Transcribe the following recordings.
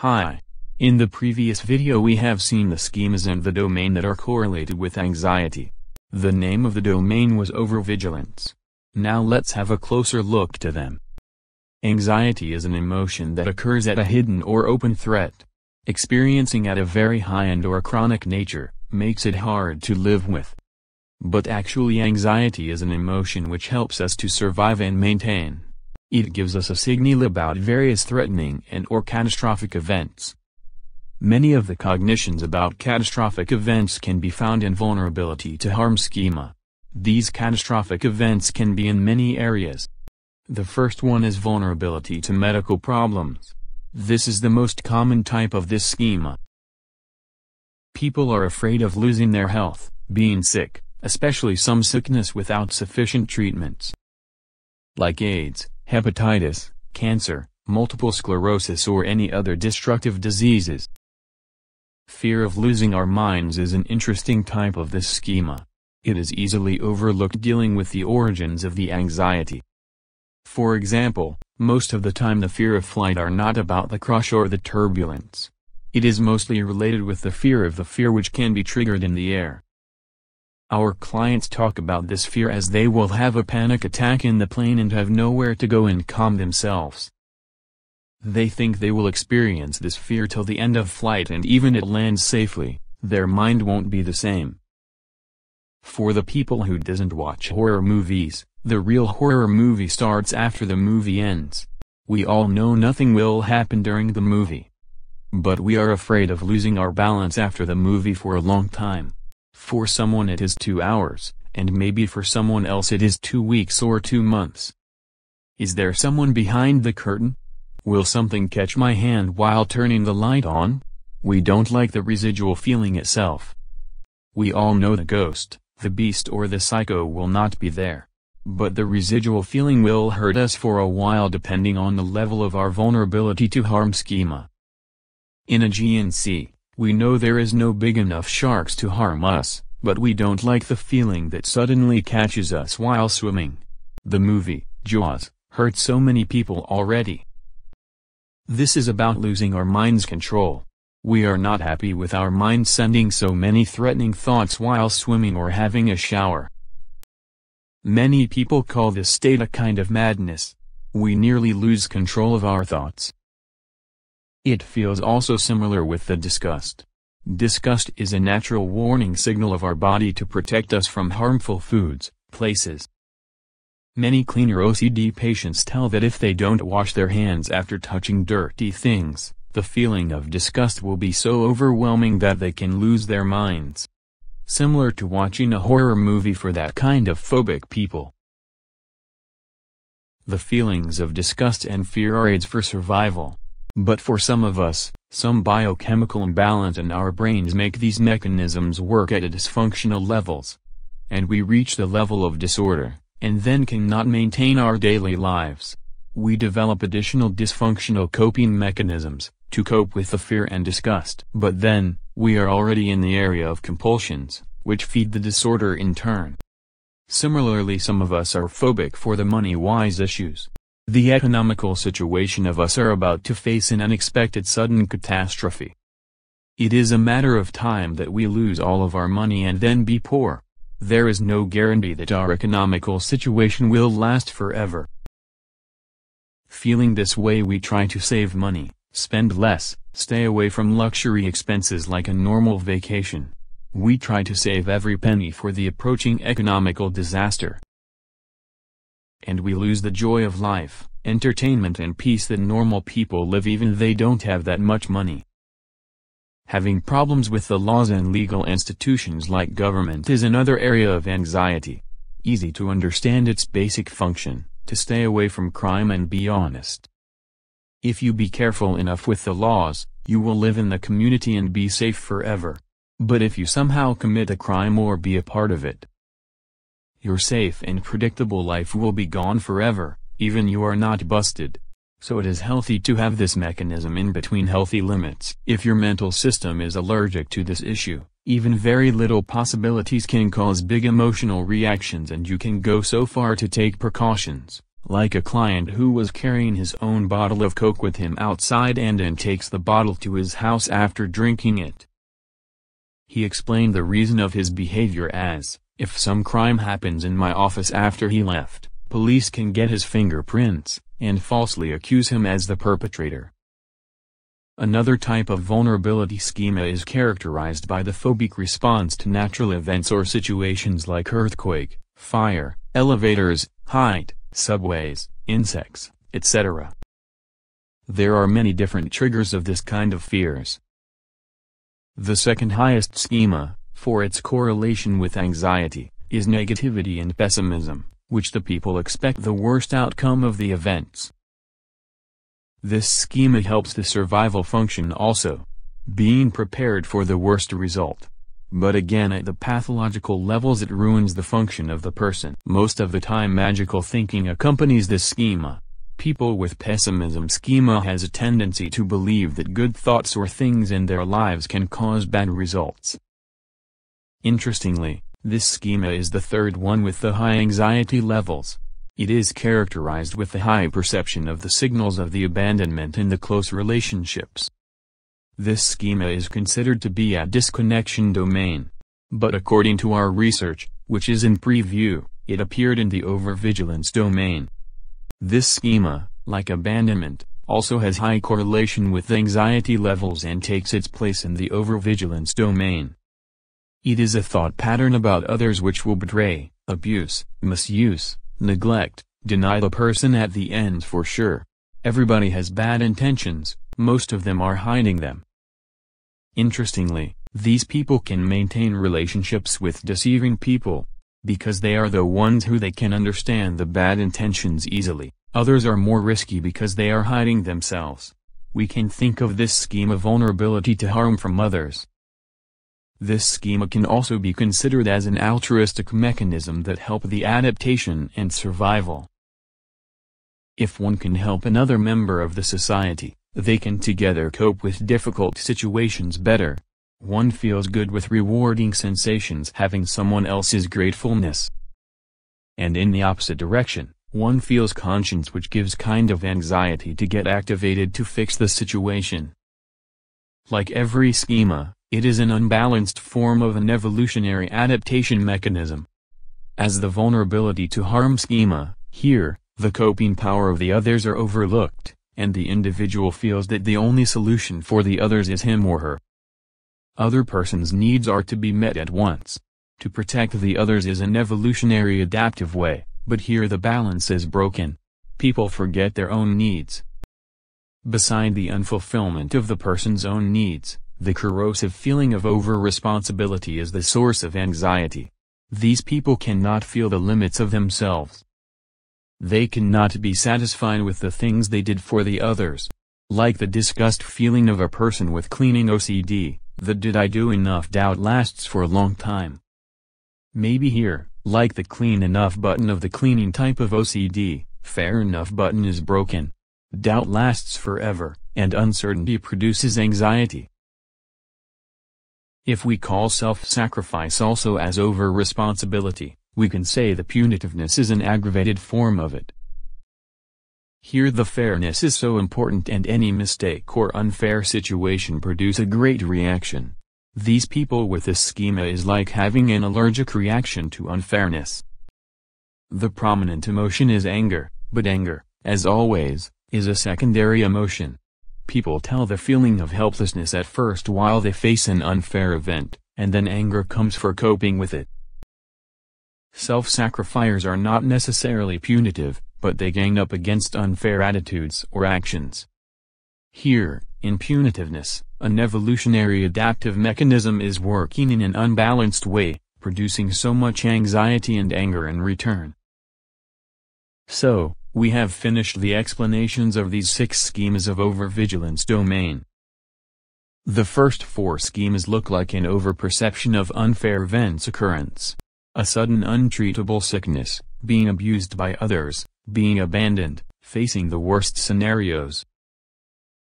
Hi. In the previous video we have seen the schemas and the domain that are correlated with anxiety. The name of the domain was overvigilance. Now let's have a closer look to them. Anxiety is an emotion that occurs at a hidden or open threat. Experiencing at a very high end or chronic nature, makes it hard to live with. But actually anxiety is an emotion which helps us to survive and maintain. It gives us a signal about various threatening and/or catastrophic events. Many of the cognitions about catastrophic events can be found in vulnerability to harm schema. These catastrophic events can be in many areas. The first one is vulnerability to medical problems. This is the most common type of this schema. People are afraid of losing their health, being sick, especially some sickness without sufficient treatments. Like AIDS, hepatitis, cancer, multiple sclerosis or any other destructive diseases. Fear of losing our minds is an interesting type of this schema. It is easily overlooked dealing with the origins of the anxiety. For example, most of the time the fear of flight are not about the crush or the turbulence. It is mostly related with the fear which can be triggered in the air. Our clients talk about this fear as they will have a panic attack in the plane and have nowhere to go and calm themselves. They think they will experience this fear till the end of flight, and even it lands safely, their mind won't be the same. For the people who doesn't watch horror movies, the real horror movie starts after the movie ends. We all know nothing will happen during the movie. But we are afraid of losing our balance after the movie for a long time. For someone it is 2 hours, and maybe for someone else it is 2 weeks or 2 months. Is there someone behind the curtain? Will something catch my hand while turning the light on? We don't like the residual feeling itself. We all know the ghost, the beast or the psycho will not be there. But the residual feeling will hurt us for a while depending on the level of our vulnerability to harm schema. In a GNC, we know there is no big enough sharks to harm us, but we don't like the feeling that suddenly catches us while swimming. The movie, Jaws, hurt so many people already. This is about losing our mind's control. We are not happy with our mind sending so many threatening thoughts while swimming or having a shower. Many people call this state a kind of madness. We nearly lose control of our thoughts. It feels also similar with the disgust. Disgust is a natural warning signal of our body to protect us from harmful foods, places. Many cleaner OCD patients tell that if they don't wash their hands after touching dirty things, the feeling of disgust will be so overwhelming that they can lose their minds. Similar to watching a horror movie for that kind of phobic people. The feelings of disgust and fear are aids for survival. But for some of us, some biochemical imbalance in our brains make these mechanisms work at a dysfunctional levels. And we reach the level of disorder, and then cannot maintain our daily lives. We develop additional dysfunctional coping mechanisms, to cope with the fear and disgust. But then, we are already in the area of compulsions, which feed the disorder in turn. Similarly, some of us are phobic for the money-wise issues. The economical situation of us are about to face an unexpected sudden catastrophe. It is a matter of time that we lose all of our money and then be poor. There is no guarantee that our economical situation will last forever. Feeling this way, we try to save money, spend less, stay away from luxury expenses like a normal vacation. We try to save every penny for the approaching economical disaster. And we lose the joy of life, entertainment and peace that normal people live even they don't have that much money. Having problems with the laws and legal institutions like government is another area of anxiety. Easy to understand its basic function, to stay away from crime and be honest. If you be careful enough with the laws, you will live in the community and be safe forever. But if you somehow commit a crime or be a part of it, your safe and predictable life will be gone forever, even you are not busted. So it is healthy to have this mechanism in between healthy limits. If your mental system is allergic to this issue, even very little possibilities can cause big emotional reactions, and you can go so far to take precautions, like a client who was carrying his own bottle of Coke with him outside and then takes the bottle to his house after drinking it. He explained the reason of his behavior as, if some crime happens in my office after he left, police can get his fingerprints, and falsely accuse him as the perpetrator. Another type of vulnerability schema is characterized by the phobic response to natural events or situations like earthquake, fire, elevators, height, subways, insects, etc. There are many different triggers of this kind of fears. The second highest schema, for its correlation with anxiety, is negativity and pessimism, which the people expect the worst outcome of the events. This schema helps the survival function also, being prepared for the worst result. But again, at the pathological levels it ruins the function of the person. Most of the time magical thinking accompanies this schema. People with pessimism schema has a tendency to believe that good thoughts or things in their lives can cause bad results. Interestingly, this schema is the third one with the high anxiety levels. It is characterized with the high perception of the signals of the abandonment in the close relationships. This schema is considered to be a disconnection domain. But according to our research, which is in preview, it appeared in the overvigilance domain. This schema, like abandonment, also has high correlation with anxiety levels and takes its place in the overvigilance domain. It is a thought pattern about others which will betray, abuse, misuse, neglect, deny the person at the end for sure. Everybody has bad intentions, most of them are hiding them. Interestingly, these people can maintain relationships with deceiving people, because they are the ones who they can understand the bad intentions easily. Others are more risky because they are hiding themselves. We can think of this schema vulnerability to harm from others. This schema can also be considered as an altruistic mechanism that help the adaptation and survival. If one can help another member of the society, they can together cope with difficult situations better. One feels good with rewarding sensations having someone else's gratefulness. And in the opposite direction, one feels conscience which gives kind of anxiety to get activated to fix the situation. Like every schema, it is an unbalanced form of an evolutionary adaptation mechanism. As the vulnerability to harm schema, here, the coping power of the others are overlooked, and the individual feels that the only solution for the others is him or her. Other person's needs are to be met at once. To protect the others is an evolutionary adaptive way, but here the balance is broken. People forget their own needs. Beside the unfulfillment of the person's own needs, the corrosive feeling of over-responsibility is the source of anxiety. These people cannot feel the limits of themselves. They cannot be satisfied with the things they did for the others. Like the disgust feeling of a person with cleaning OCD, the "did I do enough" doubt lasts for a long time. Maybe here, like the clean enough button of the cleaning type of OCD, fair enough button is broken. Doubt lasts forever, and uncertainty produces anxiety. If we call self-sacrifice also as over-responsibility, we can say the punitiveness is an aggravated form of it. Here the fairness is so important and any mistake or unfair situation produce a great reaction. These people with this schema is like having an allergic reaction to unfairness. The prominent emotion is anger, but anger, as always, is a secondary emotion. People tell the feeling of helplessness at first while they face an unfair event, and then anger comes for coping with it. Self-sacrificers are not necessarily punitive, but they gang up against unfair attitudes or actions. Here, in punitiveness, an evolutionary adaptive mechanism is working in an unbalanced way, producing so much anxiety and anger in return. So, we have finished the explanations of these 6 schemas of overvigilance domain. The first 4 schemas look like an overperception of unfair events occurrence. A sudden untreatable sickness, being abused by others, being abandoned, facing the worst scenarios.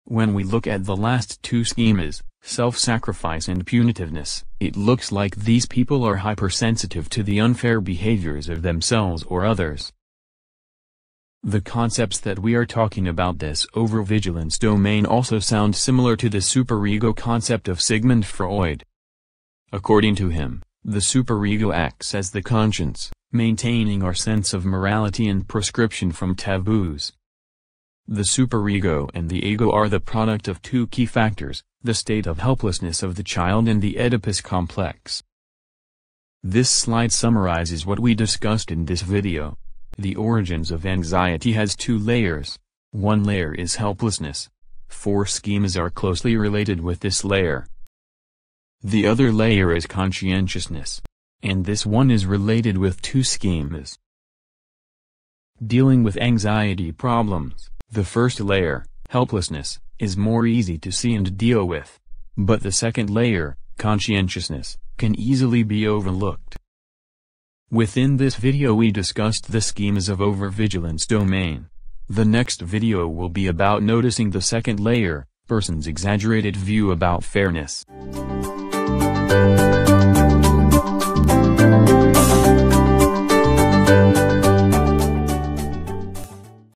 When we look at the last 2 schemas, self-sacrifice and punitiveness, it looks like these people are hypersensitive to the unfair behaviors of themselves or others. The concepts that we are talking about this overvigilance domain also sound similar to the superego concept of Sigmund Freud. According to him, the superego acts as the conscience, maintaining our sense of morality and prescription from taboos. The superego and the ego are the product of two key factors, the state of helplessness of the child and the Oedipus complex. This slide summarizes what we discussed in this video. The origins of anxiety has two layers. One layer is helplessness. 4 schemas are closely related with this layer. The other layer is conscientiousness. And this one is related with 2 schemas. Dealing with anxiety problems, the first layer, helplessness, is more easy to see and deal with. But the second layer, conscientiousness, can easily be overlooked. Within this video we discussed the schemas of overvigilance domain. The next video will be about noticing the second layer, person's exaggerated view about fairness.